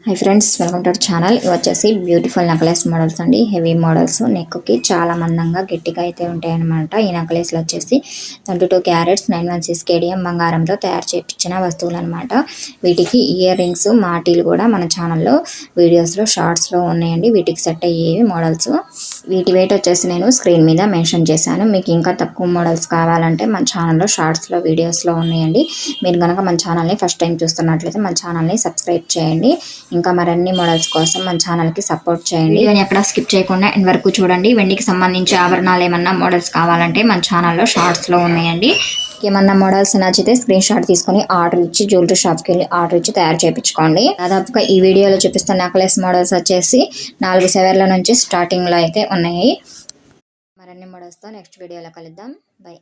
Hi friends, welcome to our channel. ఇవి వచ్చేసి beautiful necklace models అండి. హెవీ మోడల్స్, నెక్కి చాలా మందంగా గట్టిగా అయితే ఉంటాయి అనమాట. ఈ నెక్లెస్లు వచ్చేసి 22 క్యారెట్స్ 916 కేడిఎం బంగారంతో తయారు చేయించిన వస్తువులు అనమాట. వీటికి ఇయర్ రింగ్స్, మాటీలు కూడా మన ఛానల్లో వీడియోస్లో షార్ట్స్లో ఉన్నాయండి. వీటికి సెట్ అయ్యేవి మోడల్స్. వీటి వెయిట్ వచ్చేసి నేను స్క్రీన్ మీద మెన్షన్ చేశాను. మీకు ఇంకా తక్కువ మోడల్స్ కావాలంటే మన ఛానల్లో షార్ట్స్లో వీడియోస్లో ఉన్నాయండి. మీరు కనుక మన ఛానల్ని ఫస్ట్ టైం చూస్తున్నట్లయితే మన ఛానల్ని సబ్స్క్రైబ్ చేయండి. ఇంకా మరిన్ని మోడల్స్ కోసం మన ఛానల్కి సపోర్ట్ చేయండి. వీడియోని ఎక్కడ స్కిప్ చేయకుండా ఎండ్ వరకు చూడండి. వెండికి సంబంధించి ఆభరణాలు ఏమన్నా మోడల్స్ కావాలంటే మన ఛానల్లో షార్ట్స్లో ఉన్నాయండి. ఏమన్నా మోడల్స్ నచ్చితే స్క్రీన్ షాట్ తీసుకొని ఆర్డర్ ఇచ్చి జ్యువెలరీ షాప్కి వెళ్ళి ఆర్డర్ ఇచ్చి తయారు చేయించుకోండి. దాదాపుగా ఈ వీడియోలో చూపిస్తున్న నెక్లెస్ మోడల్స్ వచ్చేసి 4 సెవర్ల నుంచి స్టార్టింగ్లో అయితే ఉన్నాయి. మరిన్ని మోడల్స్తో నెక్స్ట్ వీడియోలో కలుద్దాం. బై.